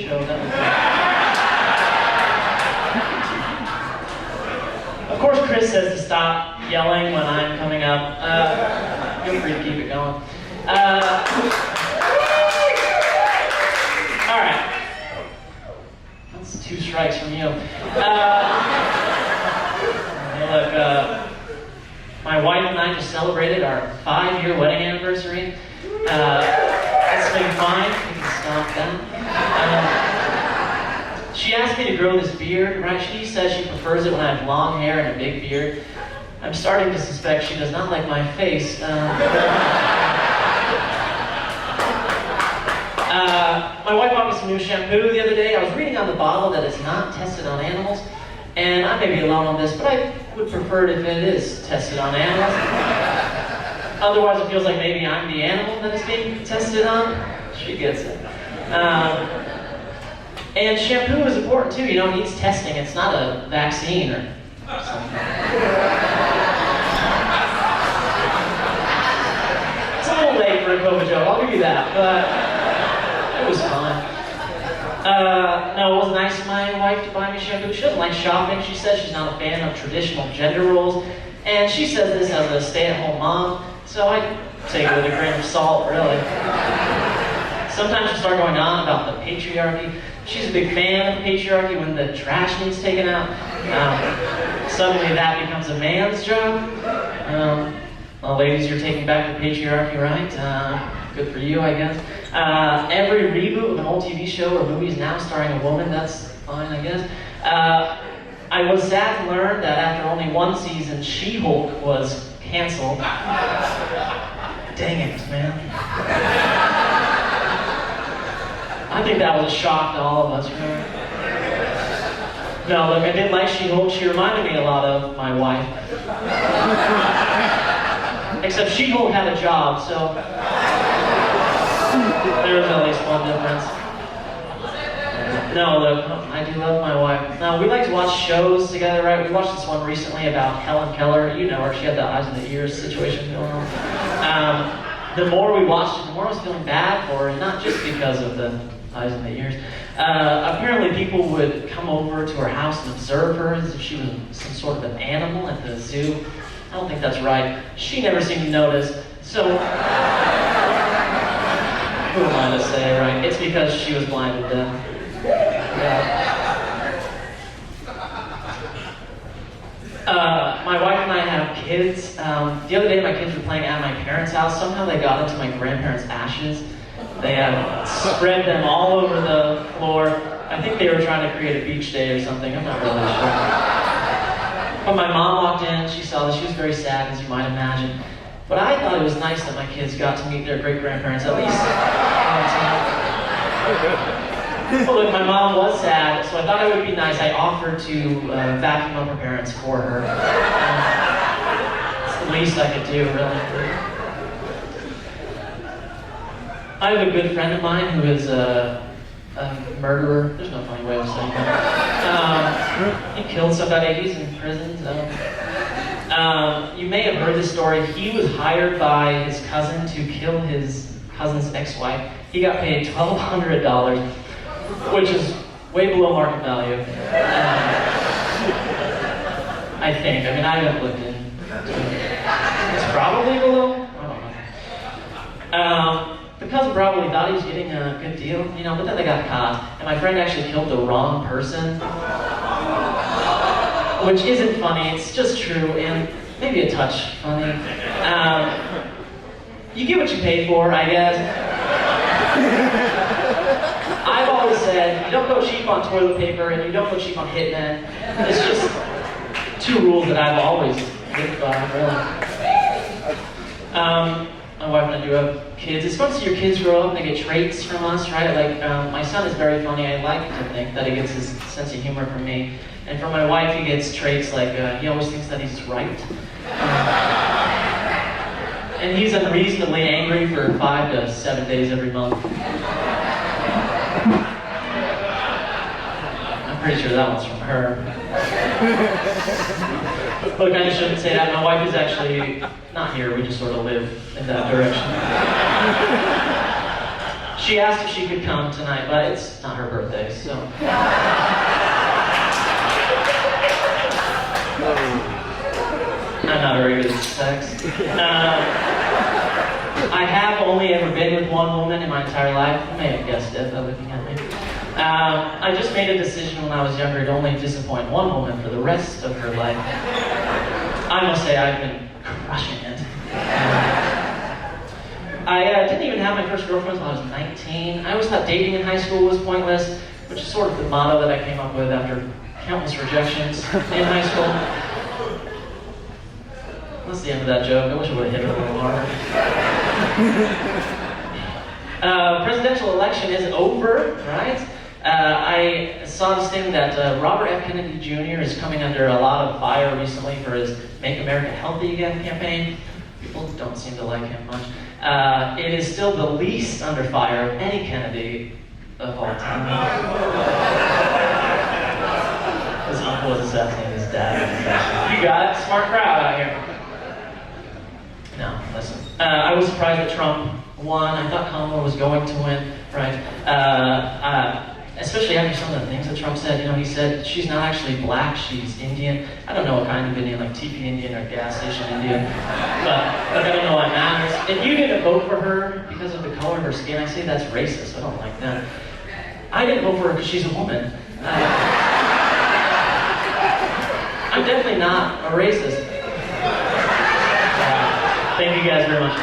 show. Of course, Chris says to stop yelling when I'm coming up. Feel free to keep it going. All right. That's 2 strikes from you. Look, my wife and I just celebrated our 5-year wedding anniversary. It's been fine. We can stop that. She asked me to grow this beard, right? She says she prefers it when I have long hair and a big beard. I'm starting to suspect she does not like my face. My wife bought me some new shampoo the other day. I was reading on the bottle that it's not tested on animals. And I may be alone on this, but I would prefer it if it is tested on animals. Otherwise, it feels like maybe I'm the animal that is being tested on. She gets it. And shampoo is important too. You know, it needs testing. It's not a vaccine or something. It's a little late for a COVID joke, I'll give you that, but it was fun. No, it was nice of my wife to buy me shampoo. She doesn't like shopping. She says she's not a fan of traditional gender roles. And she says this as a stay-at-home mom, so I take it with a grain of salt, really. Sometimes she'll start going on about the patriarchy. She's a big fan of patriarchy when the trash needs taken out. Suddenly that becomes a man's job. Well, ladies, you're taking back the patriarchy, right? Good for you, I guess. Every reboot of an old TV show or movie is now starring a woman. That's fine, I guess. I was sad to learn that after only 1 season, She-Hulk was canceled. Dang it, man. I think that was a shock to all of us, right? No, look, I did like She-Hulk. She reminded me a lot of my wife. Except She-Hulk had a job, so there was at least one difference. No, look, I do love my wife. Now, we like to watch shows together, right? We watched this one recently about Helen Keller. You know her. She had the eyes and the ears situation going on. The more we watched it, the more I was feeling bad for her, and not just because of the eyes and the ears. Apparently, people would come over to her house and observe her as if she was some sort of an animal at the zoo. I don't think that's right. She never seemed to notice, so who am I to say, right? It's because she was blind and deaf. Yeah. My wife and I have kids. The other day my kids were playing at my parents' house. Somehow they got into my grandparents' ashes. They spread them all over the floor. I think they were trying to create a beach day or something. I'm not really sure. When my mom walked in, she saw this. She was very sad, as you might imagine. But I thought it was nice that my kids got to meet their great-grandparents at least. Well, look, my mom was sad, so I thought it would be nice. I offered to vacuum up her parents for her. It's the least I could do, really. I have a good friend of mine who is a murderer. There's no funny way of saying that. He killed somebody. He's in prison. You may have heard this story. He was hired by his cousin to kill his cousin's ex-wife. He got paid $1,200, which is way below market value. I think. I mean, I haven't looked in. It's probably below. I don't know. The cousin probably thought he was getting a good deal, you know, but then they got caught. And my friend actually killed the wrong person. Which isn't funny, it's just true, and maybe a touch funny. You get what you pay for, I guess. I've always said, you don't go cheap on toilet paper, and you don't go cheap on hitmen. It's just 2 rules that I've always lived by, really. My wife and I do have kids. It's fun to see your kids grow up and they get traits from us, right? Like, my son is very funny. I like to think that he gets his sense of humor from me. And from my wife, he gets traits like he always thinks that he's right. And he's unreasonably angry for 5 to 7 days every month. I'm pretty sure that one's from her. Look, I shouldn't say that. My wife is actually not here. We just sort of live in that direction. She asked if she could come tonight, but it's not her birthday, so. I'm not very good at sex. I have only ever been with one woman in my entire life. You may have guessed it by looking at me. I just made a decision when I was younger to only disappoint one woman for the rest of her life. I must say I've been crushing it. I didn't even have my first girlfriend until I was 19. I always thought dating in high school was pointless, which is sort of the motto that I came up with after countless rejections in high school. That's the end of that joke. I wish I would have hit it a little harder. Presidential election is over, right? I saw this thing that Robert F. Kennedy Jr. is coming under a lot of fire recently for his Make America Healthy Again campaign. People don't seem to like him much. It is still the least under fire of any Kennedy of all time. His uncle was assassinated his dad. You got it, smart crowd out here. No, listen. I was surprised that Trump won. I thought Kamala was going to win, right? Especially after some of the things that Trump said. You know, he said she's not actually black, she's Indian. I don't know what kind of Indian, like TP Indian or gas station Indian, but I don't know what matters. If you didn't vote for her because of the color of her skin, I say that's racist. I don't like that. I didn't vote for her because she's a woman. I'm definitely not a racist. Thank you guys very much.